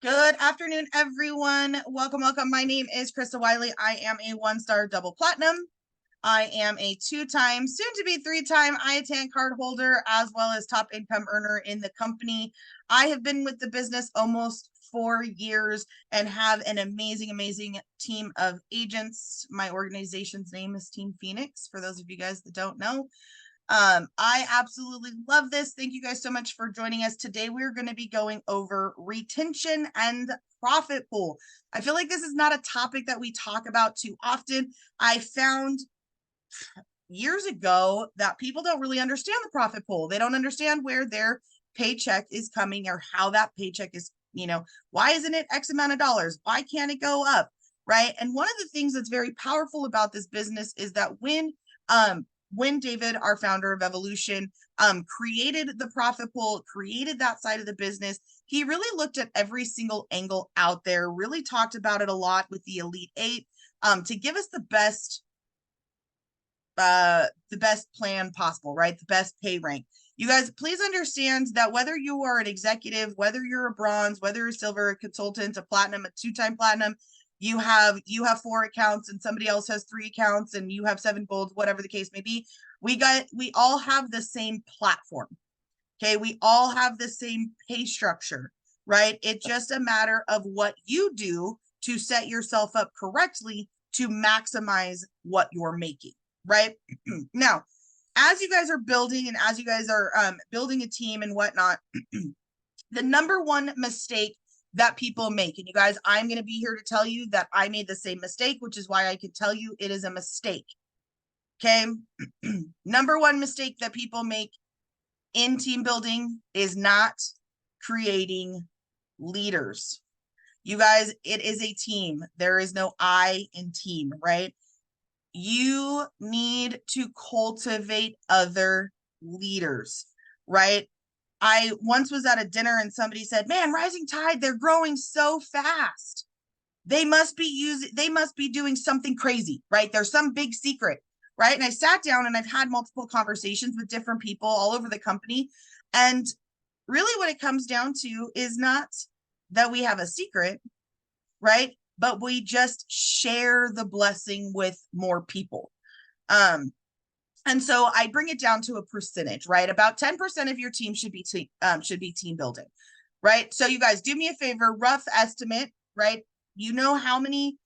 Good afternoon, everyone. Welcome, welcome. My name is Krista Wiley. I am a one-star double platinum. I am a two-time, soon-to-be three-time IATAN card holder, as well as top income earner in the company. I have been with the business almost 4 years and have an amazing, amazing team of agents. My organization's name is Team Phoenix, for those of you guys that don't know. I absolutely love this. Thank you guys so much for joining us. Today, we're going to be going over retention and profit pool. I feel like this is not a topic that we talk about too often. I found years ago that people don't really understand the profit pool. They don't understand where their paycheck is coming or how that paycheck is, why isn't it X amount of dollars? Why can't it go up? Right. And one of the things that's very powerful about this business is that when David, our founder of Evolution, created the profit pool, created that side of the business, he really looked at every single angle out there, really talked about it a lot with the Elite Eight, to give us the best plan possible, right? The best pay rank. You guys, please understand that whether you are an executive, whether you're a bronze, whether you're a silver, a consultant, a platinum, a two-time platinum, you have 4 accounts and somebody else has 3 accounts and you have 7 golds, whatever the case may be. We all have the same platform. Okay, we all have the same pay structure, right? It's just a matter of what you do to set yourself up correctly to maximize what you're making, right? Now, as you guys are building and as you guys are building a team and whatnot, the number one mistake that people make, and you guys, I'm going to be here to tell you that I made the same mistake, which is why I can tell you it is a mistake. Okay. Number one mistake that people make in team building is not creating leaders. You guys, it is a team. There is no I in team, right? You need to cultivate other leaders, right? I once was at a dinner and somebody said, man, Rising Tide, they're growing so fast. They must be doing something crazy, right? There's some big secret, right? And I sat down and I've had multiple conversations with different people all over the company. And really what it comes down to is not that we have a secret, right? But we just share the blessing with more people. And so I bring it down to a percentage, right? About 10% of your team should be team building, right? So you guys do me a favor, rough estimate, right? You know how many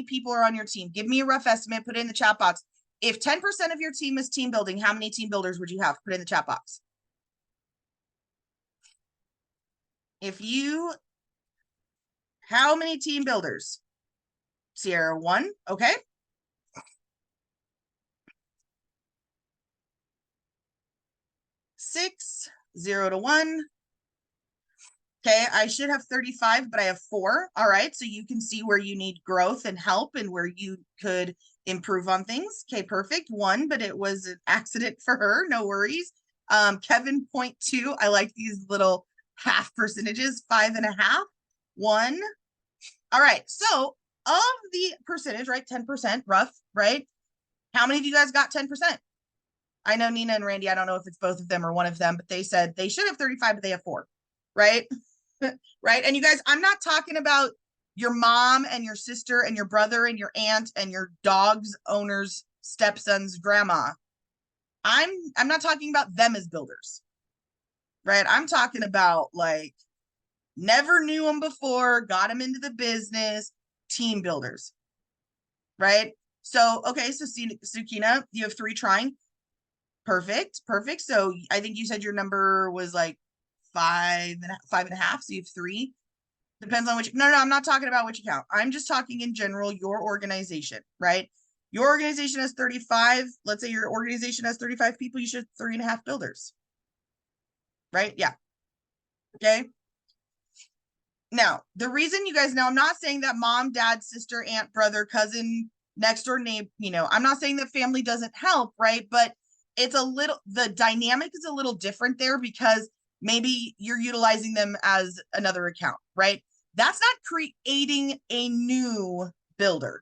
people are on your team. Give me a rough estimate, put it in the chat box. If 10% of your team is team building, how many team builders would you have? Put it in the chat box. How many team builders? Sierra, 1, okay. 6, 0 to 1. Okay, I should have 35, but I have 4. All right, so you can see where you need growth and help and where you could improve on things. Okay, perfect. 1, but it was an accident for her. No worries. Kevin, 0.2. I like these little half percentages. 5.5. 1. All right, so of the percentage, right? 10%, rough, right? How many of you guys got 10%? I know Nina and Randy, I don't know if it's both of them or one of them, but they said they should have 35, but they have 4, right? Right. And you guys, I'm not talking about your mom and your sister and your brother and your aunt and your dog's owner's stepson's grandma. I'm not talking about them as builders, right? I'm talking about like never knew them before, got them into the business, team builders, right? So, okay, so Sukina, you have 3 trying. Perfect. So I think you said your number was like 5.5. So you have 3. Depends on which. No, I'm not talking about which account. I'm just talking in general, your organization, right? Your organization has 35. Let's say your organization has 35 people. You should have 3.5 builders, right? Yeah. Okay. Now, the reason you guys know, I'm not saying that mom, dad, sister, aunt, brother, cousin, next door neighbor, I'm not saying that family doesn't help, right? But the dynamic is a little different there because maybe you're utilizing them as another account, right? That's not creating a new builder,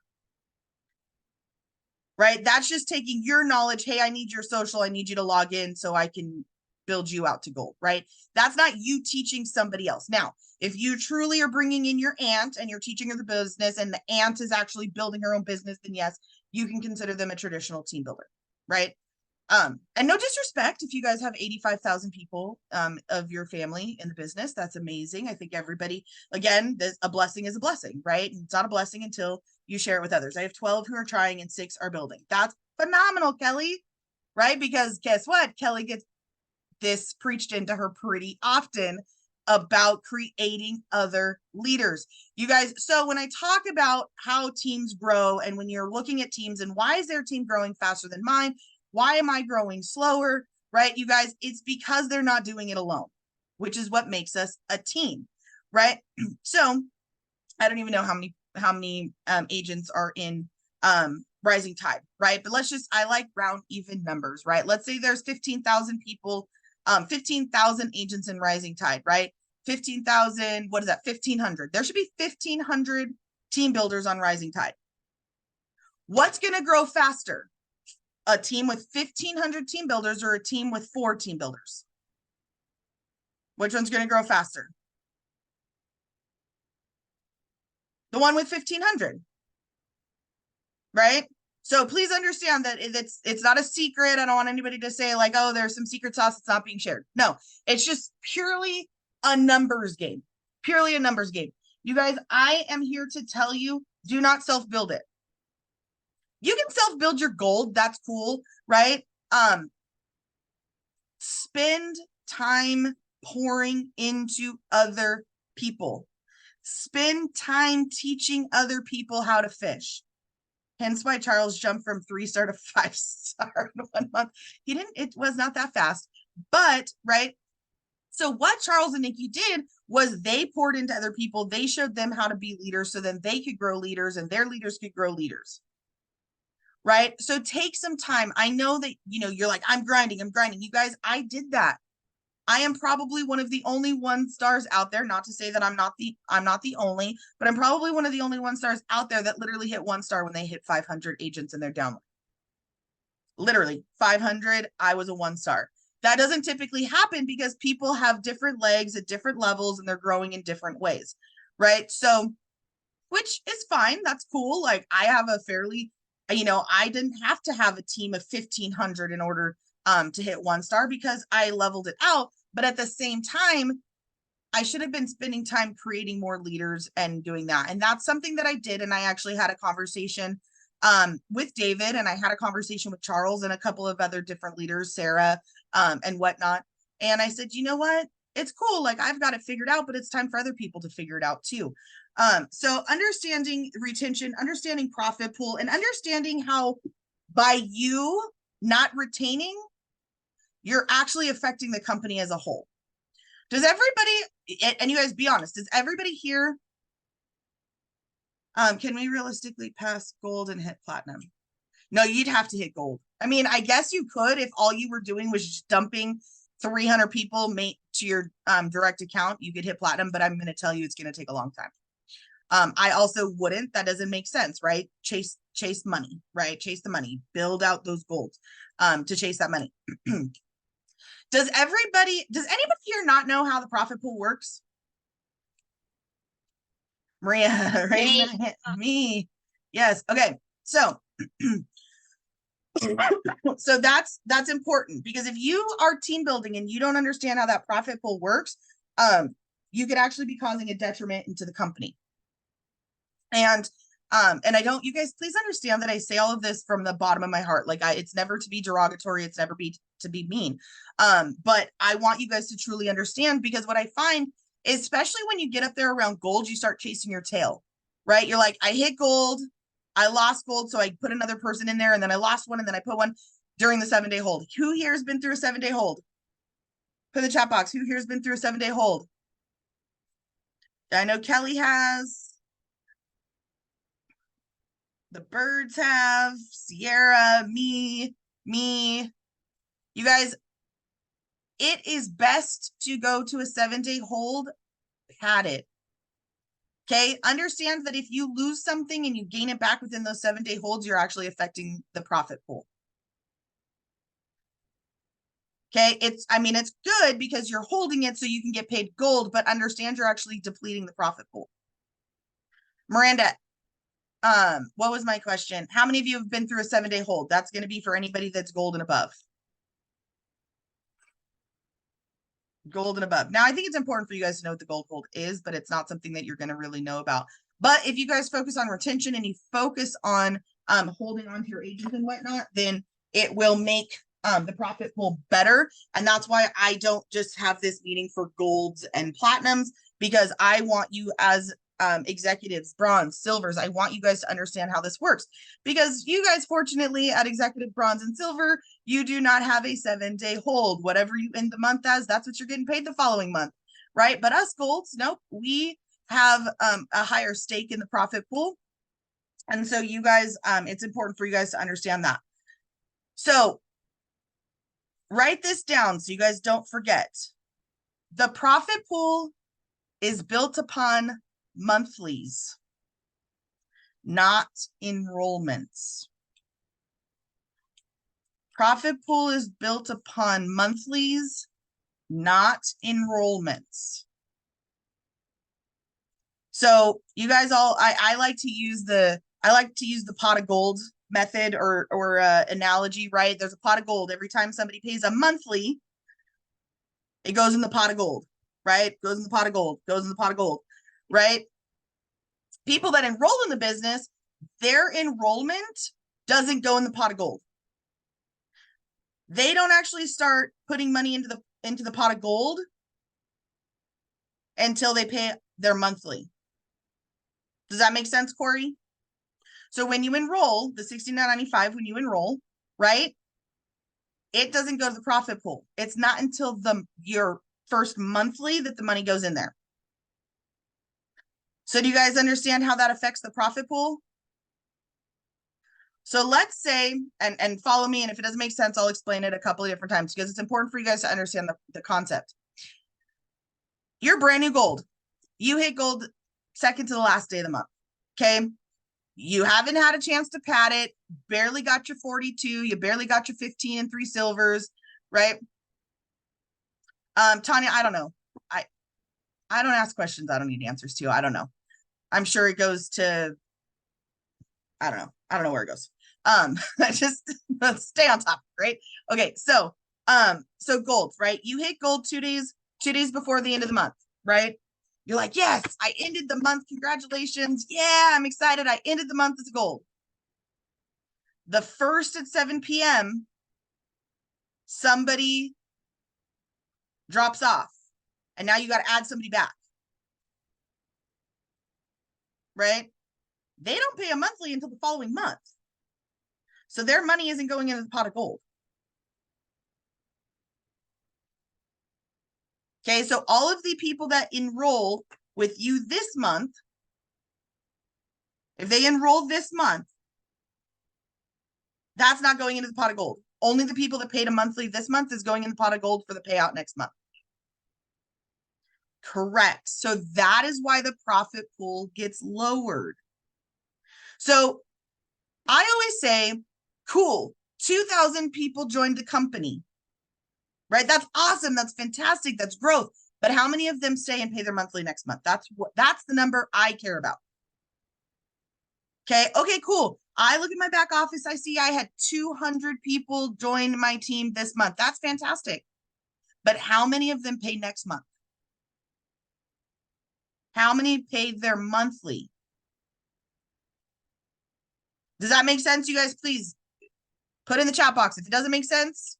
right? That's just taking your knowledge. Hey, I need your social. I need you to log in so I can build you out to gold, right? That's not you teaching somebody else. Now, if you truly are bringing in your aunt and you're teaching her the business and the aunt is actually building her own business, then yes, you can consider them a traditional team builder, right? And no disrespect if you guys have 85,000 people of your family in the business, that's amazing. I think everybody, again, a blessing is a blessing, right? It's not a blessing until you share it with others. I have 12 who are trying and 6 are building. That's phenomenal, Kelly, right? Because guess what? Kelly gets this preached into her pretty often about creating other leaders. You guys, so when I talk about how teams grow and when you're looking at teams and why is their team growing faster than mine? Why am I growing slower? Right? You guys, it's because they're not doing it alone, which is what makes us a team, right? So I don't even know how many agents are in Rising Tide, right? But let's just, I like round even numbers, right? Let's say there's 15,000 people, 15,000 agents in Rising Tide, right? 15,000, what is that? 1,500. There should be 1,500 team builders on Rising Tide. What's going to grow faster? A team with 1,500 team builders or a team with 4 team builders? Which one's going to grow faster? The one with 1,500, right? So please understand that it's not a secret. I don't want anybody to say like, oh, there's some secret sauce that's not being shared. No, it's just purely a numbers game. Purely a numbers game. You guys, I am here to tell you, do not self-build it. You can self-build your gold. That's cool, right? Spend time pouring into other people. Spend time teaching other people how to fish. Hence why Charles jumped from 3-star to 5-star in 1 month. It was not that fast, but right. So what Charles and Nikki did was they poured into other people. They showed them how to be leaders so then they could grow leaders and their leaders could grow leaders. Right? So take some time. I know that, you're like, I'm grinding. You guys, I did that. I am probably one of the only 1-stars out there, not to say that I'm not the only, but I'm probably one of the only 1-stars out there that literally hit 1 star when they hit 500 agents in their download. Literally 500, I was a 1-star. That doesn't typically happen because people have different legs at different levels and they're growing in different ways, right? So, which is fine. That's cool. Like I have a fairly, I didn't have to have a team of 1,500 in order to hit 1 star because I leveled it out. But at the same time, I should have been spending time creating more leaders and doing that. And that's something that I did. And I actually had a conversation with David, and I had a conversation with Charles and a couple of other different leaders, Sarah and whatnot. And I said, you know what? It's cool. Like I've got it figured out, but it's time for other people to figure it out too. So understanding retention, understanding profit pool, and understanding how by you not retaining, you're actually affecting the company as a whole. Does everybody, and you guys be honest, does everybody here, can we realistically pass gold and hit platinum? No, you'd have to hit gold. I mean, I guess you could if all you were doing was just dumping 300 people to your direct account, you could hit platinum, but I'm going to tell you it's going to take a long time. I also wouldn't. That doesn't make sense, right? Chase money, right? Chase the money. Build out those golds to chase that money. Does anybody here not know how the profit pool works? Maria, me. Yes. Okay. So, so that's important because if you are team building and you don't understand how that profit pool works, you could actually be causing a detriment into the company. And I don't, you guys, please understand that I say all of this from the bottom of my heart. Like it's never to be derogatory. It's never to be mean. But I want you guys to truly understand because what I find, especially when you get up there around gold, you start chasing your tail, right? You're like, I hit gold, I lost gold. So I put another person in there and then I lost one and then I put one during the 7-day hold. Who here has been through a 7-day hold? Put in the chat box. Who here has been through a 7-day hold? I know Kelly has. The birds have, Sierra, me. You guys, it is best to go to a 7-day hold, pad it. Okay, understand that if you lose something and you gain it back within those 7-day holds, you're actually affecting the profit pool. Okay, I mean, it's good because you're holding it so you can get paid gold, but understand you're actually depleting the profit pool. Miranda, what was my question? How many of you have been through a 7-day hold? That's going to be for anybody that's gold and above. Gold and above. Now, I think it's important for you guys to know what the gold hold is, but it's not something that you're going to really know about. But if you guys focus on retention and you focus on holding on to your agents and whatnot, then it will make the profit pool better. And that's why I don't just have this meeting for golds and platinums, because I want you as executives, bronze, silvers, I want you guys to understand how this works, because you guys, fortunately, at executive bronze and silver, you do not have a 7-day hold. Whatever you end the month as, that's what you're getting paid the following month, right? But us golds, nope, we have a higher stake in the profit pool. And so you guys, it's important for you guys to understand that. So write this down so you guys don't forget. The profit pool is built upon monthlies, not enrollments. Profit pool is built upon monthlies, not enrollments. So you guys all, I like to use the pot of gold method or analogy, right? There's a pot of gold. Every time somebody pays a monthly, it goes in the pot of gold, right? Goes in the pot of gold, goes in the pot of gold, right? People that enroll in the business, their enrollment doesn't go in the pot of gold. They don't actually start putting money into the pot of gold until they pay their monthly. Does that make sense, Corey? So when you enroll, the $69.95, when you enroll, right, it doesn't go to the profit pool. It's not until your first monthly that the money goes in there. So do you guys understand how that affects the profit pool? So let's say, and follow me, and if it doesn't make sense, I'll explain it a couple of different times, because it's important for you guys to understand the concept. You're brand new gold. You hit gold second to the last day of the month. Okay. You haven't had a chance to pad it, barely got your 42, you barely got your 15 and 3 silvers, right? Tanya, I don't know. I don't ask questions I don't need answers to. I don't know. I'm sure it goes to, I don't know. I don't know where it goes. Just stay on top, right? Okay, so gold, right? You hit gold 2 days before the end of the month, right? You're like, yes, I ended the month. Congratulations. Yeah, I'm excited. I ended the month as gold. The first at 7 p.m., somebody drops off. And now you got to add somebody back. Right? They don't pay a monthly until the following month. So their money isn't going into the pot of gold. Okay, so all of the people that enroll with you this month, if they enroll this month, that's not going into the pot of gold. Only the people that paid a monthly this month is going in the pot of gold for the payout next month. Correct. So that is why the profit pool gets lowered. So I always say, cool, 2,000 people joined the company, right? That's awesome. That's fantastic. That's growth. But how many of them stay and pay their monthly next month? That's the number I care about. Okay. Okay, cool. I look at my back office. I see I had 200 people join my team this month. That's fantastic. But how many of them pay next month? How many paid their monthly? Does that make sense? You guys, please put in the chat box. If it doesn't make sense,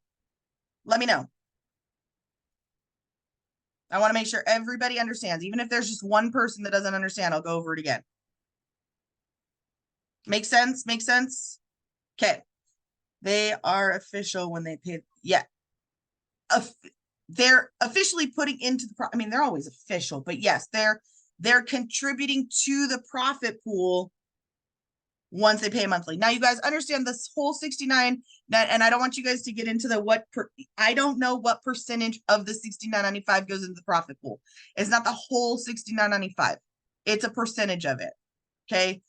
let me know. I want to make sure everybody understands. Even if there's just one person that doesn't understand, I'll go over it again. Make sense? Make sense? Okay. They are official when they pay. Yeah. They're officially putting into the, I mean, they're always official, but yes, they're contributing to the profit pool once they pay monthly. Now you guys understand this whole 69, and I don't want you guys to get into the I don't know what percentage of the 69.95 goes into the profit pool. It's not the whole 69.95. It's a percentage of it. Okay.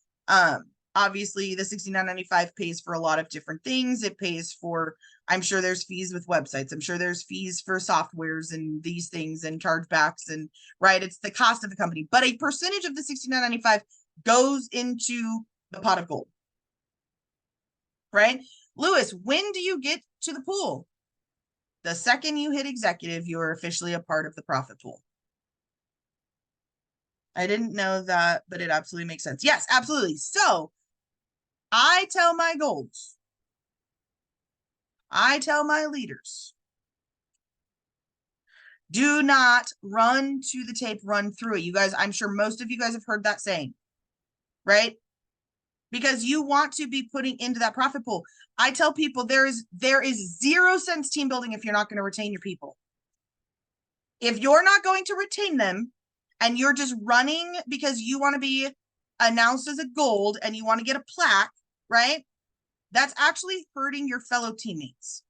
obviously the $69.95 pays for a lot of different things. It pays for, I'm sure there's fees with websites. I'm sure there's fees for softwares and these things and chargebacks and right. It's the cost of the company, but a percentage of the $69.95 goes into the pot of gold, right? Lewis, when do you get to the pool? The second you hit executive, you are officially a part of the profit pool. I didn't know that, but it absolutely makes sense. Yes, absolutely. So I tell my golds, I tell my leaders, do not run to the tape, run through it. You guys, I'm sure most of you guys have heard that saying, right? Because you want to be putting into that profit pool. I tell people there is 0 cents team building if you're not going to retain your people. If you're not going to retain them and you're just running because you want to be announced as a gold and you want to get a plaque, right? That's actually hurting your fellow teammates.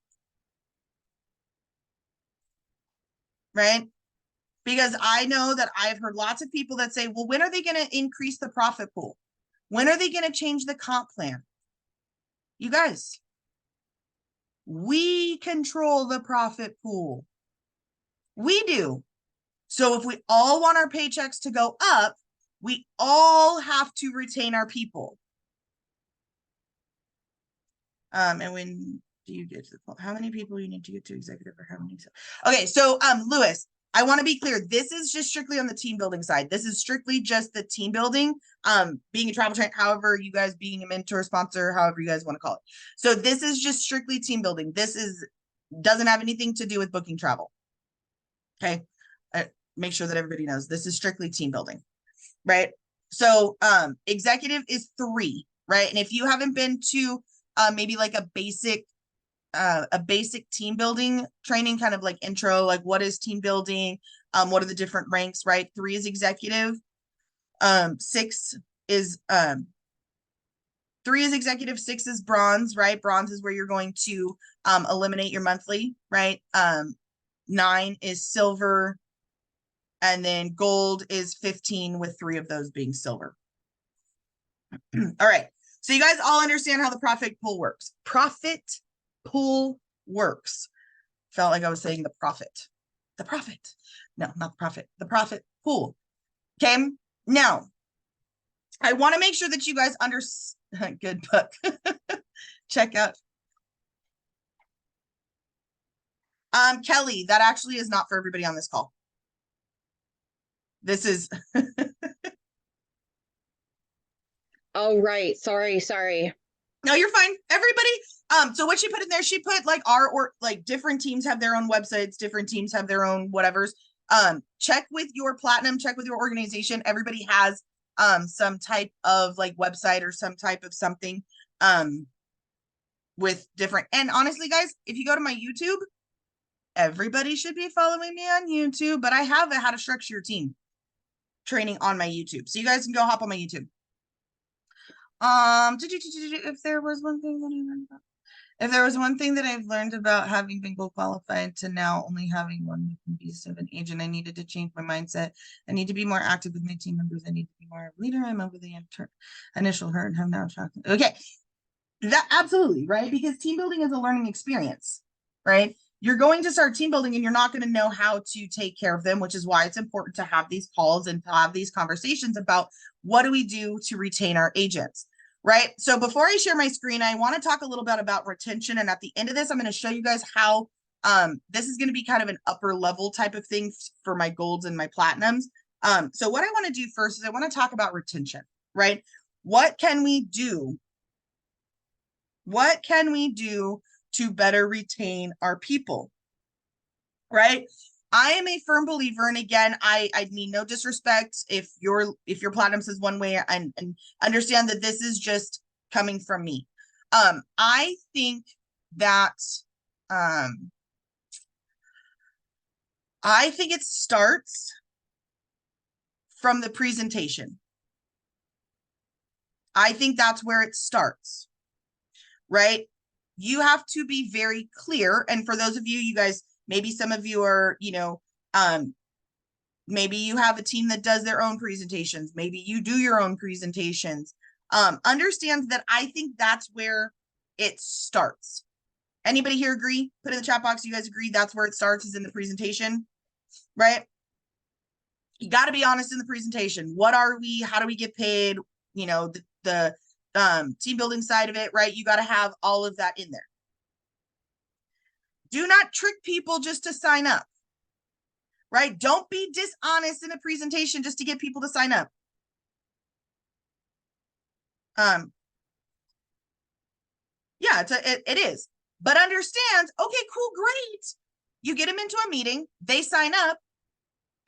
Right? Because I know that I've heard lots of people that say, well, when are they going to increase the profit pool? When are they going to change the comp plan? You guys, we control the profit pool. We do. So if we all want our paychecks to go up, we all have to retain our people. And when do you get to the point? How many people you need to get to executive or how many? Okay, so Lewis, I want to be clear. This is just strictly on the team building side. This is strictly just the team building, being a travel trainer, however you guys being a mentor, sponsor, however you guys want to call it. So this is just strictly team building. This doesn't have anything to do with booking travel. Okay, make sure that everybody knows this is strictly team building, right? So executive is 3, right? And if you haven't been to maybe like a basic team building training, kind of like intro, like what is team building? What are the different ranks, right? 3 is executive. 6 is 3 is executive, 6 is bronze, right? Bronze is where you're going to eliminate your monthly, right? 9 is silver, and then gold is 15 with 3 of those being silver. All right. So you guys all understand how the profit pool works. Profit pool works. Felt like I was saying the profit. The profit. No, not the profit. The profit pool. Okay. Now, I want to make sure that you guys understand. Good book. Check out. Kelly, that actually is not for everybody on this call. This is. Oh, right. Sorry. No, you're fine. Everybody. So what she put in there, she put like like different teams have their own websites, different teams have their own whatevers. Check with your platinum, check with your organization. Everybody has some type of like website or some type of something with different. And honestly, guys, if you go to my YouTube, everybody should be following me on YouTube, but I have a how to structure your team training on my YouTube. So you guys can go hop on my YouTube. If there was one thing that I learned about, if there was one thing that I've learned about having been gold qualified to now only having one piece of an agent, I needed to change my mindset. I need to be more active with my team members. I need to be more of a leader. I'm over the initial hurt and have now attracted. Okay, that absolutely right, because team building is a learning experience, right? You're going to start team building and you're not going to know how to take care of them, which is why it's important to have these calls and to have these conversations about what do we do to retain our agents, right? So before I share my screen, I want to talk a little bit about retention. And at the end of this, I'm going to show you guys how this is going to be kind of an upper level type of thing for my golds and my platinums. So what I want to do first is I want to talk about retention, right? What can we do? What can we do to better retain our people, right? I am a firm believer, and again, I mean no disrespect if your platinum says one way, and understand that this is just coming from me. I think that it starts from the presentation. I think that's where it starts, right? You have to be very clear. And for those of you, you guys, maybe some of you are, maybe you have a team that does their own presentations. Maybe you do your own presentations. understands that I think that's where it starts. Anybody here agree? Put in the chat box. You guys agree that's where it starts, is in the presentation, right? You got to be honest in the presentation. What are we? How do we get paid? You know, the team building side of it, right? You got to have all of that in there. Do not trick people just to sign up, right? Don't be dishonest in a presentation just to get people to sign up. Yeah, it is. But understand, okay, cool, great. You get them into a meeting, they sign up,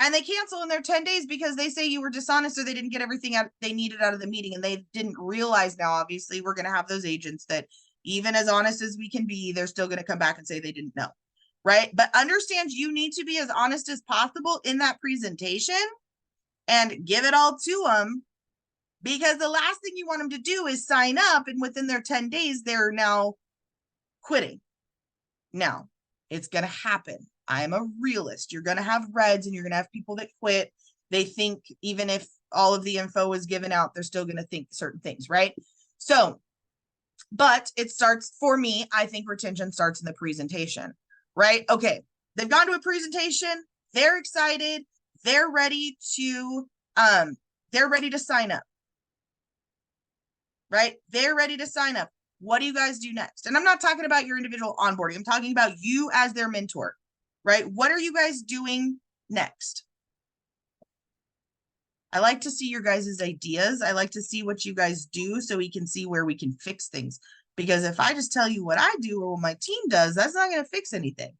and they cancel in their 10 days because they say you were dishonest or they didn't get everything out they needed out of the meeting, and they didn't realize. Now, obviously, we're going to have those agents that, even as honest as we can be, they're still going to come back and say they didn't know, right? But understand, you need to be as honest as possible in that presentation and give it all to them, because the last thing you want them to do is sign up and within their 10 days, they're now quitting. Now, it's going to happen. I am a realist. You're going to have reds and you're going to have people that quit. They think even if all of the info is given out, they're still going to think certain things, right? So, but it starts, for me, I think retention starts in the presentation, right? Okay, they've gone to a presentation, they're excited, they're ready to sign up, right? They're ready to sign up. What do you guys do next? And I'm not talking about your individual onboarding. I'm talking about you as their mentor, right? What are you guys doing next? I like to see your guys' ideas. I like to see what you guys do so we can see where we can fix things. Because if I just tell you what I do or what my team does, that's not going to fix anything,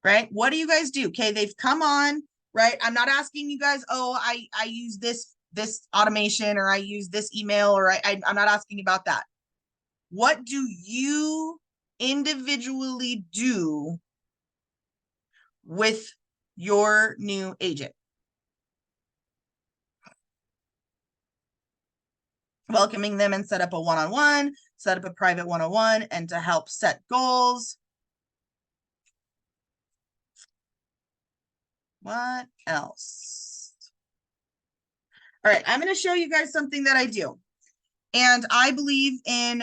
right? What do you guys do? Okay, they've come on, right? I'm not asking you guys, oh, I use this automation, or I use this email, or I'm not asking about that. What do you individually do with your new agent? Welcoming them and set up a one-on-one, set up a private one-on-one, and to help set goals. What else? All right, I'm going to show you guys something that I do. And I believe in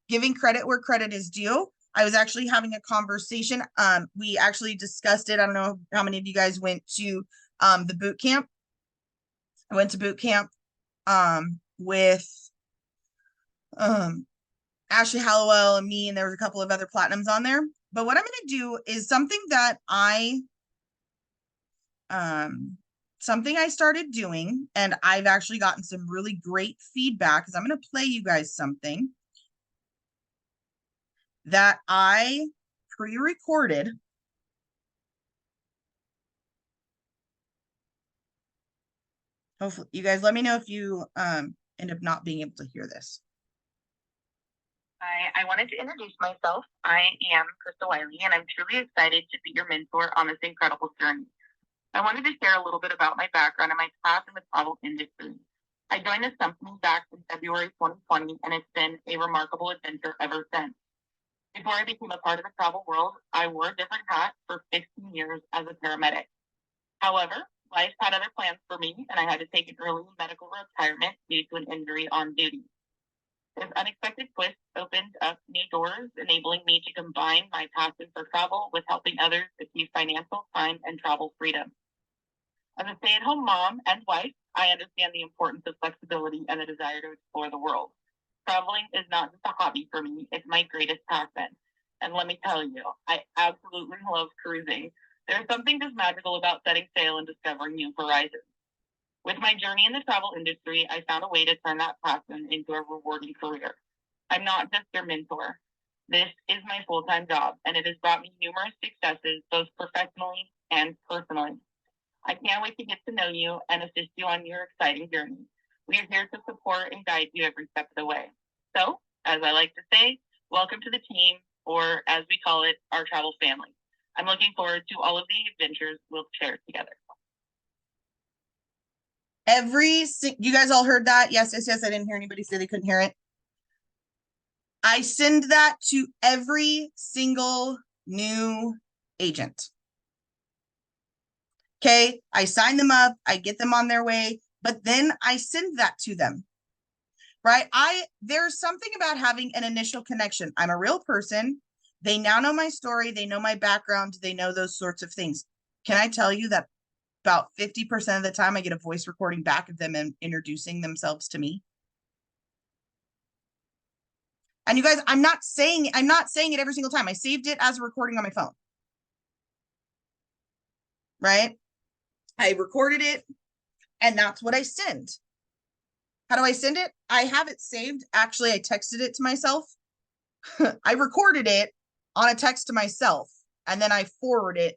giving credit where credit is due. I was actually having a conversation. We actually discussed it. I don't know how many of you guys went to the boot camp. I went to boot camp with Ashley Hallowell and me, and there was a couple of other platinums on there. But what I'm going to do is something that I started doing, and I've actually gotten some really great feedback, because I'm going to play you guys something that I pre-recorded. Hopefully, you guys let me know if you end up not being able to hear this. Hi, I wanted to introduce myself. I am Krista Wiley, and I'm truly excited to be your mentor on this incredible journey. I wanted to share a little bit about my background and my path in the travel industry. I joined this company back in February 2020, and it's been a remarkable adventure ever since. Before I became a part of the travel world, I wore a different hat for 15 years as a paramedic. However, life had other plans for me, and I had to take an early medical retirement due to an injury on duty. This unexpected twist opened up new doors, enabling me to combine my passion for travel with helping others achieve financial, time, and travel freedom. As a stay-at-home mom and wife, I understand the importance of flexibility and the desire to explore the world. Traveling is not just a hobby for me, it's my greatest passion. And let me tell you, I absolutely love cruising. There's something just magical about setting sail and discovering new horizons. With my journey in the travel industry, I found a way to turn that passion into a rewarding career. I'm not just your mentor. This is my full-time job, and it has brought me numerous successes, both professionally and personally. I can't wait to get to know you and assist you on your exciting journey. We are here to support and guide you every step of the way. So, as I like to say, welcome to the team, or as we call it, our travel family. I'm looking forward to all of the adventures we'll share together. You guys all heard that? Yes. I didn't hear anybody say they couldn't hear it. I send that to every single new agent. Okay, I sign them up, I get them on their way, but then I send that to them, right? There's something about having an initial connection. I'm a real person. They now know my story. They know my background. They know those sorts of things. Can I tell you that about 50% of the time I get a voice recording back of them and introducing themselves to me? And you guys, I'm not saying it every single time. I saved it as a recording on my phone. Right? I recorded it, and that's what I send. How do I send it? I have it saved. Actually, I texted it to myself. I recorded it on a text to myself, and then I forward it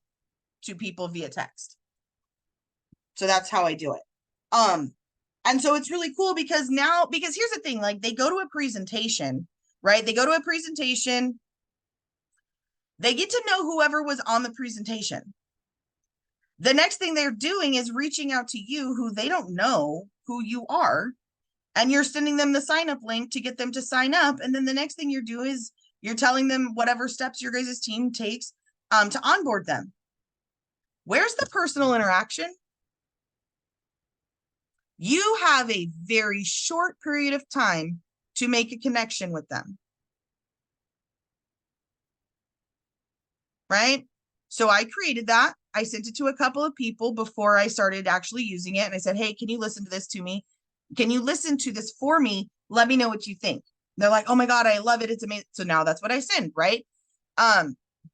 to people via text. So that's how I do it. And so it's really cool because here's the thing, like they go to a presentation, right? They go to a presentation, they get to know whoever was on the presentation. The next thing they're doing is reaching out to you, who they don't know who you are, and you're sending them the sign up link to get them to sign up. And then the next thing you do is you're telling them whatever steps your guys' team takes to onboard them. Where's the personal interaction? You have a very short period of time to make a connection with them. Right? So I created that. I sent it to a couple of people before I started actually using it. And I said, hey, can you listen to this to me? Can you listen to this for me? Let me know what you think. And they're like, oh my God, I love it. It's amazing. So now that's what I send, right?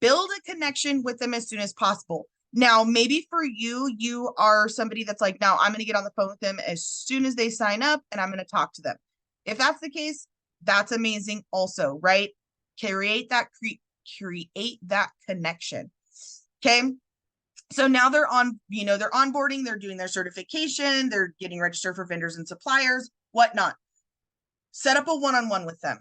Build a connection with them as soon as possible. Now, maybe for you, you are somebody that's like, now I'm going to get on the phone with them as soon as they sign up and I'm going to talk to them. If that's the case, that's amazing also, right? Create that connection. Okay. So now they're on, they're onboarding, they're doing their certification, they're getting registered for vendors and suppliers, whatnot. Set up a one-on-one with them.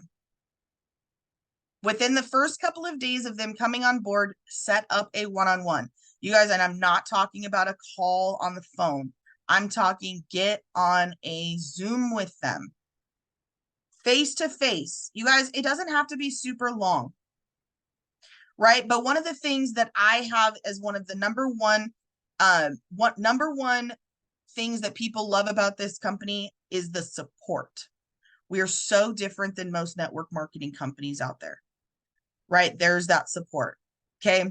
Within the first couple of days of them coming on board, set up a one-on-one. You guys, and I'm not talking about a call on the phone. I'm talking get on a Zoom with them. Face to face. You guys, it doesn't have to be super long. Right? But one of the things that I have as one of the number one things that people love about this company is the support. We are so different than most network marketing companies out there. Right? There's that support. Okay.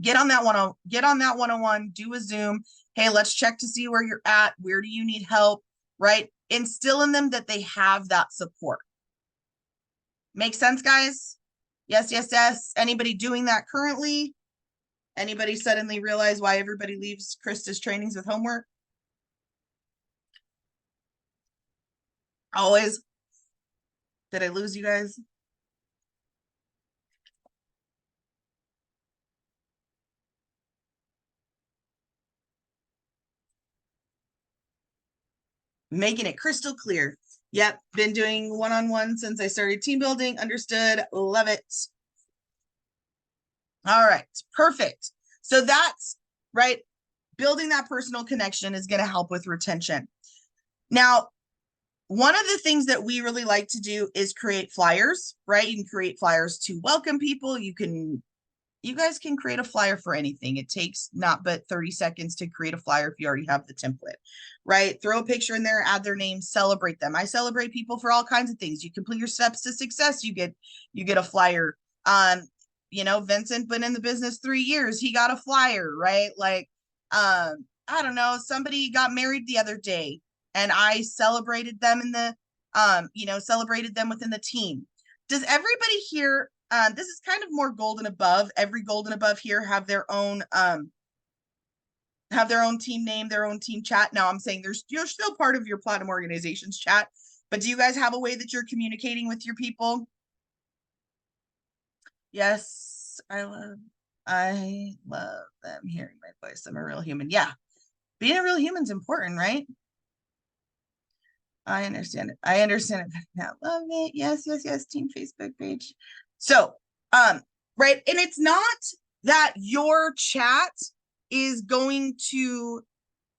Get on that one-on-one, do a Zoom. Hey, let's check to see where you're at. Where do you need help? Right? Instill in them that they have that support. Make sense, guys? Yes, yes, yes. Anybody doing that currently? Anybody suddenly realize why everybody leaves Krista's trainings with homework? Always. Did I lose you guys? Making it crystal clear. Yep, been doing one-on-one since I started team building. Understood. Love it. All right, perfect. So that's right. Building that personal connection is going to help with retention. Now, one of the things that we really like to do is create flyers, right? You can create flyers to welcome people. You guys can create a flyer for anything. It takes not but 30 seconds to create a flyer if you already have the template, right? Throw a picture in there, add their name, celebrate them. I celebrate people for all kinds of things. You complete your steps to success, you get a flyer. Vincent been in the business 3 years. He got a flyer, right? Like, I don't know, somebody got married the other day and I celebrated them celebrated them within the team. Does everybody here, this is kind of more Golden Above. Every Golden Above here have their own team name, their own team chat. Now I'm saying you're still part of your Platinum Organizations chat, but do you guys have a way that you're communicating with your people? Yes, I love them hearing my voice. I'm a real human. Yeah. Being a real human's important, right? I understand it. I understand it now. Love it. Yes, yes, yes. Team Facebook page. So, right. And it's not that your chat is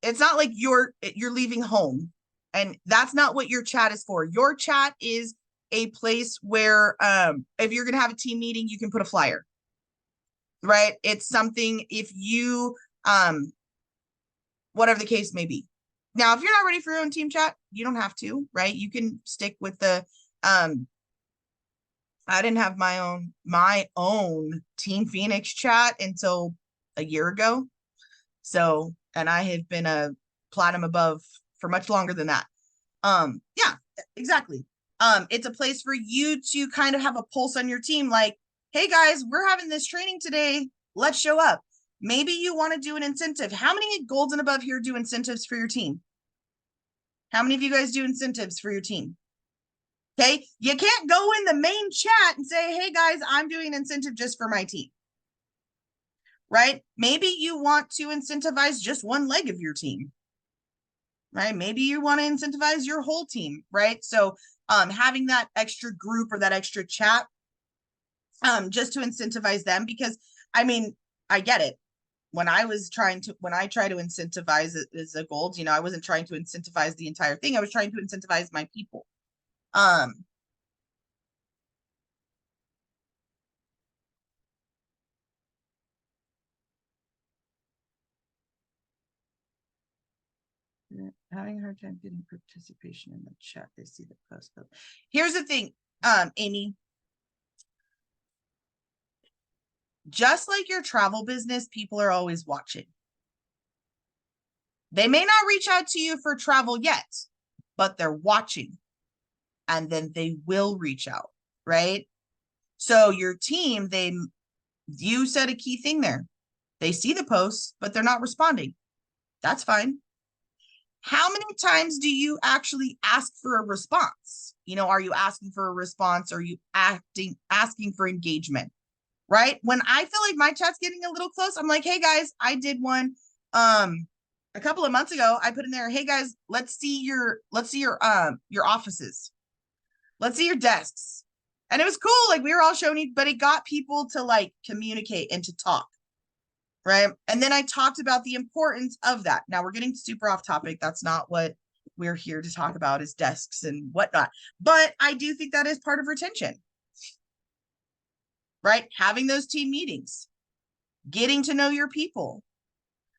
it's not like you're leaving home, and that's not what your chat is for. Your chat is a place where, if you're going to have a team meeting, you can put a flyer, right? It's something, if you, whatever the case may be, Now, if you're not ready for your own team chat, you don't have to, right? You can stick with the, I didn't have my own Team Phoenix chat until a year ago. So, and I have been a platinum above for much longer than that. Yeah, exactly. It's a place for you to kind of have a pulse on your team. Like, hey guys, we're having this training today. Let's show up. Maybe you want to do an incentive. How many golds and above here do incentives for your team? How many of you guys do incentives for your team? Okay, you can't go in the main chat and say, hey guys, I'm doing an incentive just for my team. Right? Maybe you want to incentivize just one leg of your team. Right? Maybe you want to incentivize your whole team, right? So having that extra group or that extra chat just to incentivize them, because I mean, I get it. When I try to incentivize it as a gold, you know, I wasn't trying to incentivize the entire thing. I was trying to incentivize my people. Having a hard time getting participation in the chat. They see the post. Here's the thing, Amy. Just like your travel business, people are always watching. They may not reach out to you for travel yet, but they're watching. And then they will reach out, right? So your team, you said a key thing there. They see the posts, but they're not responding. That's fine. How many times do you actually ask for a response? You know, are you asking for a response? Are you asking for engagement? Right? When I feel like my chat's getting a little close, I'm like, hey guys, I did one a couple of months ago. I put in there, hey guys, let's see your offices. Let's see your desks. And it was cool. Like we were all showing, but it got people to like communicate and to talk. Right. And then I talked about the importance of that. Now we're getting super off topic. That's not what we're here to talk about, is desks and whatnot. But I do think that is part of retention. Right? Having those team meetings, getting to know your people,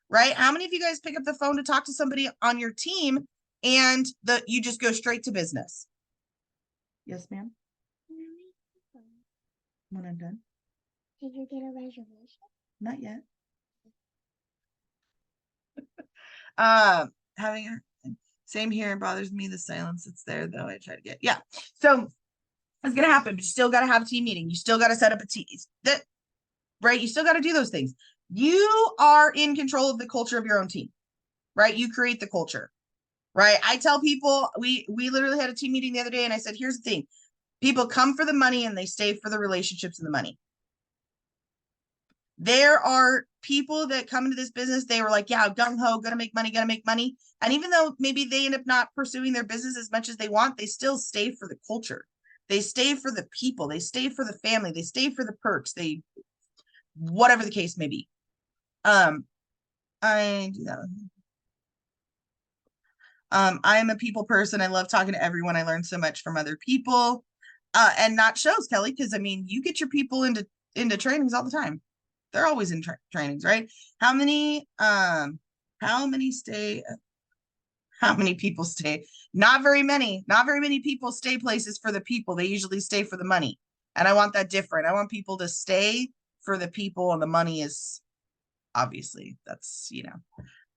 right? How many of you guys pick up the phone to talk to somebody on your team and you just go straight to business? Yes, ma'am. When I'm done. Did you get a reservation? Not yet. Having same here, it bothers me, the silence that's there, though. I try to get, yeah. So it's gonna happen, but you still got to have a team meeting. You still got to set up a team, right? You still got to do those things. You are in control of the culture of your own team, right? You create the culture, right? I tell people, we literally had a team meeting the other day, and I said, here's the thing: people come for the money and they stay for the relationships and the money. There are people that come into this business, they were like, yeah, gung-ho, gonna make money. And even though maybe they end up not pursuing their business as much as they want, they still stay for the culture. They stay for the people. They stay for the family. They stay for the perks. Whatever the case may be. I do that. I am a people person. I love talking to everyone. I learn so much from other people. And not shows, Kelly, because I mean, you get your people into trainings all the time. They're always in trainings, right? How many people stay? Not very many. Not very many people stay places for the people. They usually stay for the money. And I want that different. I want people to stay for the people, and the money is obviously, that's, you know,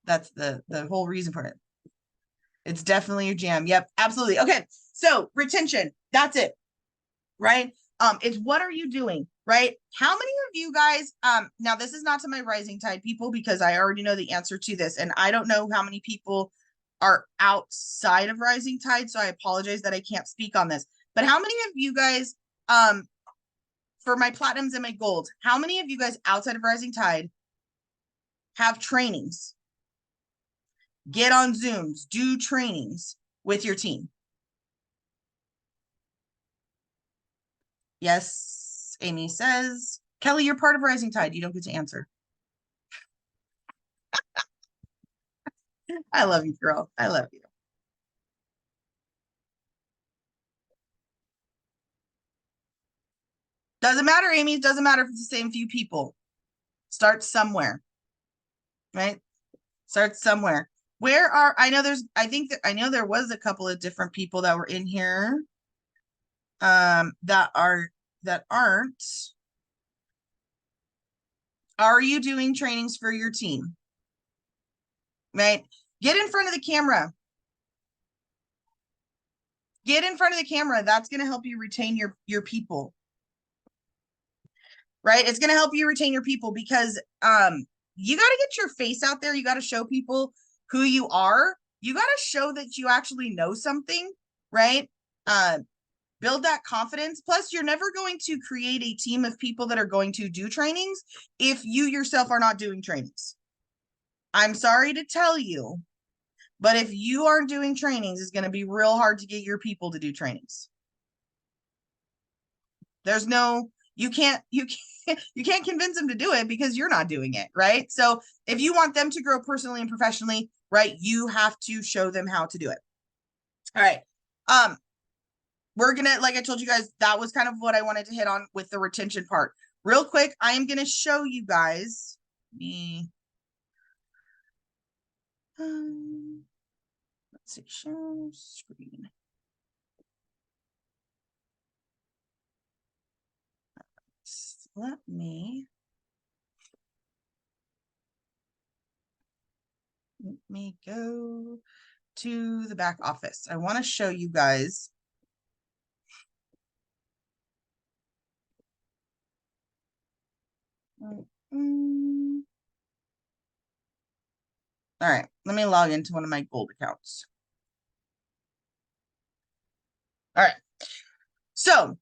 that's the whole reason for it. It's definitely your jam. Yep, absolutely. Okay. So retention, that's it. Right? It's what are you doing, right? How many of you guys, now this is not to my Rising Tide people, because I already know the answer to this, and I don't know how many people are outside of Rising Tide, so I apologize that I can't speak on this. But how many of you guys, for my platinums and my golds, how many of you guys outside of Rising Tide have trainings? Get on Zooms, do trainings with your team. Yes, Amy says. Kelly, you're part of Rising Tide. You don't get to answer. I love you, girl. I love you. Doesn't matter, Amy. It doesn't matter if it's the same few people. Start somewhere, right? Start somewhere. Where are, I know there's, I know there was a couple of different people that were in here. That aren't. Are you doing trainings for your team? Right? Get in front of the camera. Get in front of the camera. That's going to help you retain your people. Right? It's going to help you retain your people because you got to get your face out there. You got to show people who you are. You got to show that you actually know something, right? Build that confidence. Plus, you're never going to create a team of people that are going to do trainings if you yourself are not doing trainings. I'm sorry to tell you, but if you aren't doing trainings, it's going to be real hard to get your people to do trainings. There's no, you can't convince them to do it because you're not doing it, right? So if you want them to grow personally and professionally, right, you have to show them how to do it. All right. We're gonna, like I told you guys, that was kind of what I wanted to hit on with the retention part. Real quick, I am gonna show you guys let's see, show screen. Let me go to the back office. I want to show you guys. All right, let me log into one of my gold accounts. All right, so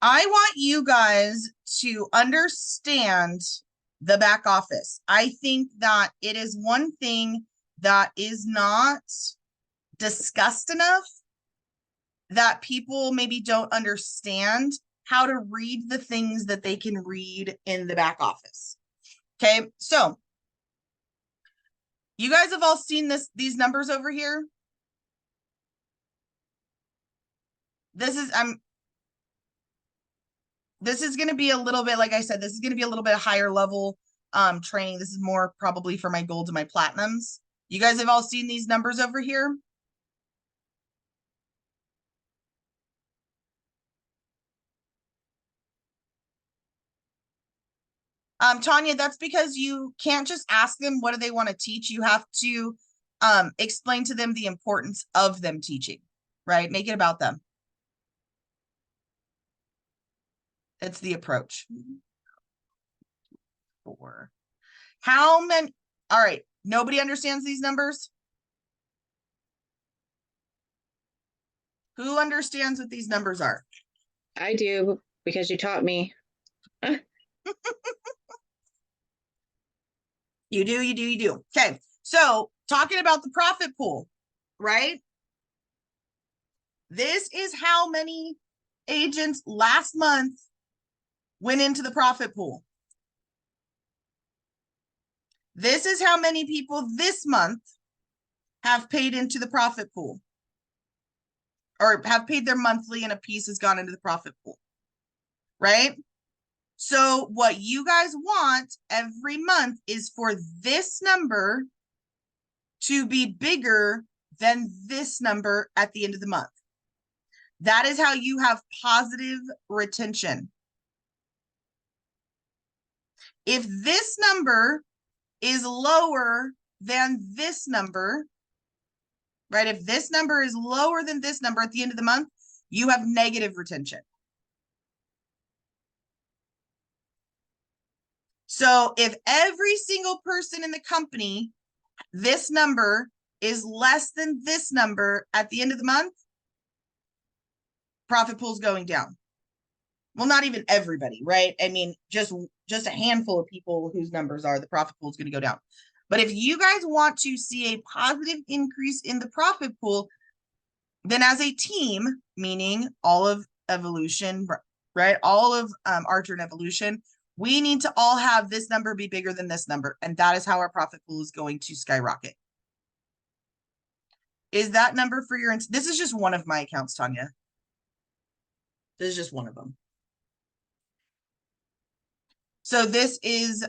I want you guys to understand the back office. I think that it is one thing that is not discussed enough, that people maybe don't understand how to read the things that they can read in the back office. Okay, so you guys have all seen these numbers over here. This is going to be a little bit, like I said, this is going to be a little bit higher level training. This is more probably for my golds and my platinums. You guys have all seen these numbers over here. Tanya, that's because you can't just ask them what do they want to teach. You have to explain to them the importance of them teaching, right? Make it about them. It's the approach. Four. How many? All right. Nobody understands these numbers? Who understands what these numbers are? I do because you taught me. You do. Okay. So talking about the profit pool, right? This is how many agents last month went into the profit pool. This is how many people this month have paid into the profit pool, or have paid their monthly and a piece has gone into the profit pool, right? So what you guys want every month is for this number to be bigger than this number at the end of the month. That is how you have positive retention. If this number is lower than this number, right? If this number is lower than this number at the end of the month, you have negative retention. So if every single person in the company, this number is less than this number at the end of the month, profit pool's going down. Well, not even everybody, right? I mean, just a handful of people whose numbers are, the profit pool is going to go down. But if you guys want to see a positive increase in the profit pool, then as a team, meaning all of Evolution, right? All of Archer and Evolution, we need to all have this number be bigger than this number. And that is how our profit pool is going to skyrocket. Is that number for your, this is just one of my accounts, Tanya. This is just one of them. So this is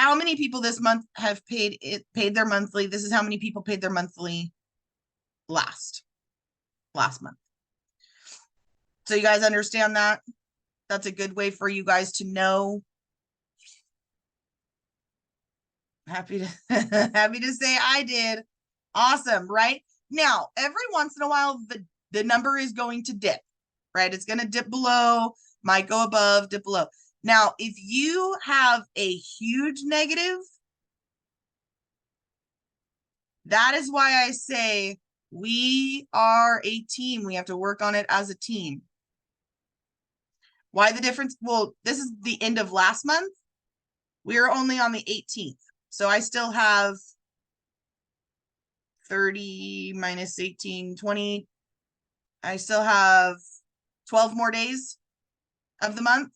how many people this month have paid their monthly? This is how many people paid their monthly last month. So you guys understand that? That's a good way for you guys to know. Happy to happy to say I did. Awesome, right? Now, every once in a while, the number is going to dip, right? It's going to dip below, might go above, dip below. Now, if you have a huge negative, that is why I say we are a team. We have to work on it as a team. Why the difference? Well, this is the end of last month. We are only on the 18th. So I still have 30 minus 18, 20. I still have 12 more days of the month,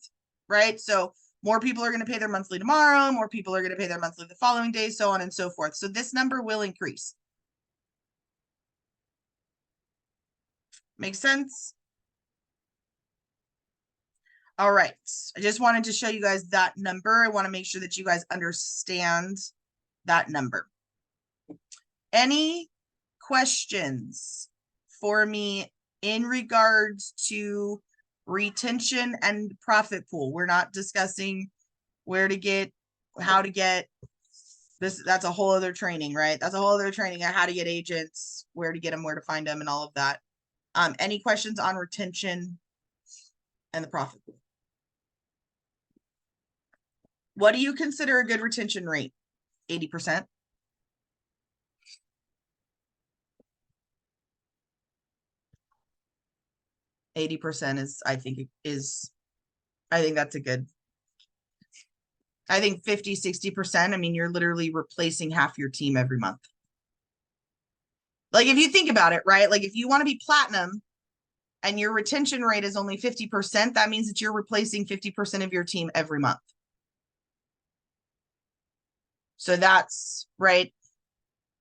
right? So more people are going to pay their monthly tomorrow. More people are going to pay their monthly the following day, so on and so forth. So this number will increase. Make sense? All right. I just wanted to show you guys that number. I want to make sure that you guys understand that number. Any questions for me in regards to retention and profit pool? We're not discussing where to get, how to get this. That's a whole other training, right? That's a whole other training on how to get agents, where to get them, where to find them, and all of that. Any questions on retention and the profit pool? What do you consider a good retention rate? 80%? %80 is, I think that's a good, I think 50, 60%. I mean, you're literally replacing half your team every month. Like if you think about it, right? Like if you want to be platinum and your retention rate is only 50%, that means that you're replacing 50% of your team every month. So that's right.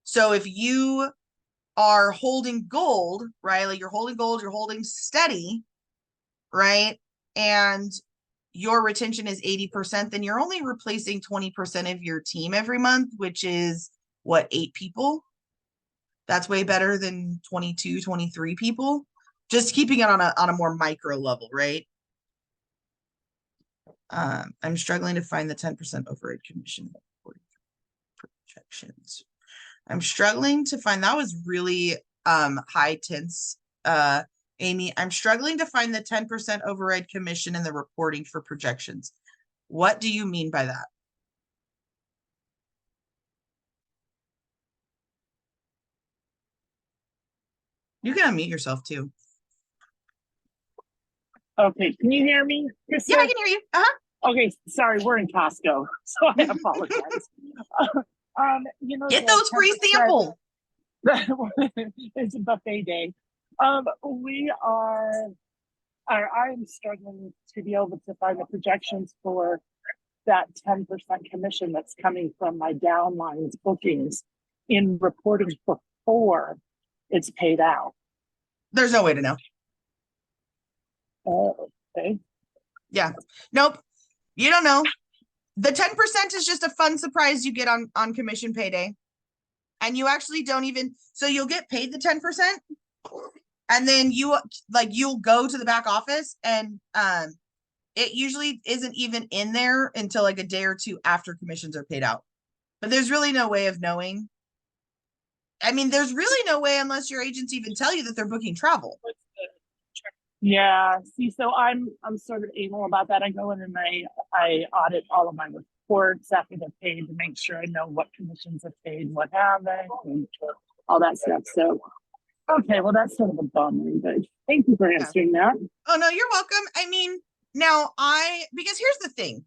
So if you are holding gold, right? Like you're holding gold, you're holding steady, right? And your retention is 80%, then you're only replacing 20% of your team every month, which is what, 8 people? That's way better than 22, 23 people. Just keeping it on a more micro level, right? I'm struggling to find the 10% override commission projections. I'm struggling to find, that was really high tense, Amy. I'm struggling to find the 10% override commission in the reporting for projections. What do you mean by that? You can unmute yourself too. Okay, can you hear me, Krista? Yeah, I can hear you. Okay, sorry, we're in Costco, so I apologize. You know, Get the those free 10% samples. It's a buffet day. I'm struggling to be able to find the projections for that 10% commission that's coming from my downlines bookings in reporting before it's paid out. There's no way to know. Okay. Yeah. Nope. You don't know. The 10% is just a fun surprise you get on commission payday. And you actually don't even, so you'll get paid the 10%. And then you'll go to the back office and it usually isn't even in there until like a day or two after commissions are paid out. But there's really no way of knowing. I mean, there's really no way unless your agents even tell you that they're booking travel. Yeah, see, so I'm sort of anal about that. I go in and I audit all of my reports after they're paid to make sure I know what commissions are paid, what haven't, and all that stuff. So, okay, well, that's sort of a bummer, but thank you for answering that. Oh, no, you're welcome. I mean, now because here's the thing.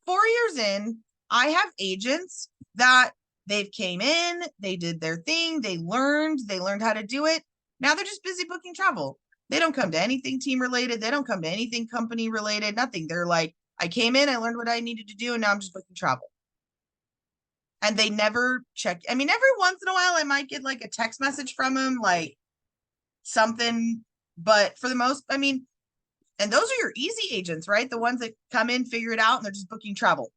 4 years in, I have agents that they've came in, they did their thing, they learned how to do it. Now they're just busy booking travel. They don't come to anything team related. They don't come to anything company related, nothing. They're like, I came in, I learned what I needed to do, and now I'm just booking travel. And they never check. I mean, every once in a while, I might get like a text message from them, like something, but for the most, I mean, and those are your easy agents, right? The ones that come in, figure it out, and they're just booking travel.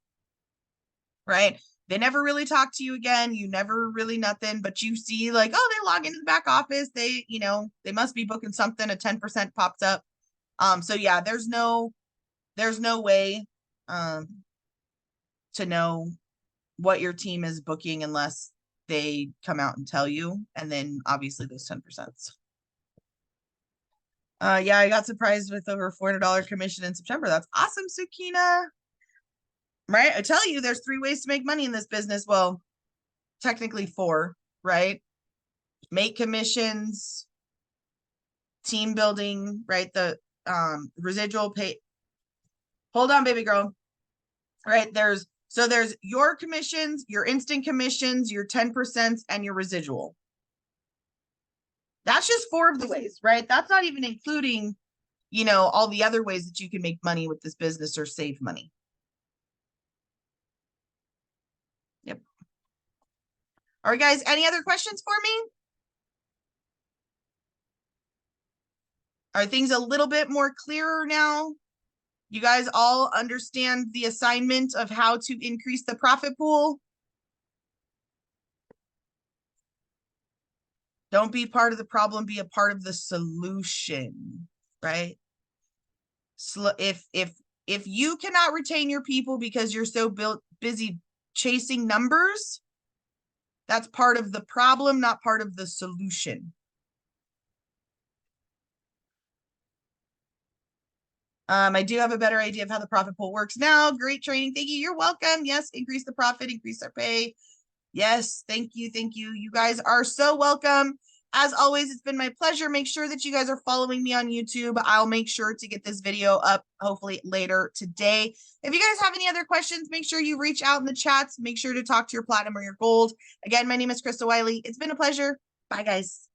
right? They never really talk to you again. You never really nothing, but you see like, oh, they log into the back office. They, you know, they must be booking something. A 10% pops up. So yeah, there's no way to know what your team is booking unless they come out and tell you. And then obviously those 10%. Yeah, I got surprised with over $400 commission in September. That's awesome, Sukina. Right? I tell you, there's 3 ways to make money in this business. Well, technically 4, right? Make commissions, team building, right? The residual pay. Hold on, baby girl. Right? There's your commissions, your instant commissions, your 10%, and your residual. That's just 4 of the ways, right? That's not even including, you know, all the other ways that you can make money with this business or save money. Yep. All right, guys, any other questions for me? Are things a little bit more clearer now? You guys all understand the assignment of how to increase the profit pool? Don't be part of the problem, be a part of the solution, right? If you cannot retain your people because you're so busy chasing numbers, that's part of the problem, not part of the solution. I do have a better idea of how the profit pool works now. Great training. Thank you. You're welcome. Yes, increase the profit, increase our pay. Yes, thank you. Thank you. You guys are so welcome. As always, it's been my pleasure. Make sure that you guys are following me on YouTube. I'll make sure to get this video up hopefully later today. If you guys have any other questions, make sure you reach out in the chats. Make sure to talk to your platinum or your gold. Again, my name is Krista Wiley. It's been a pleasure. Bye, guys.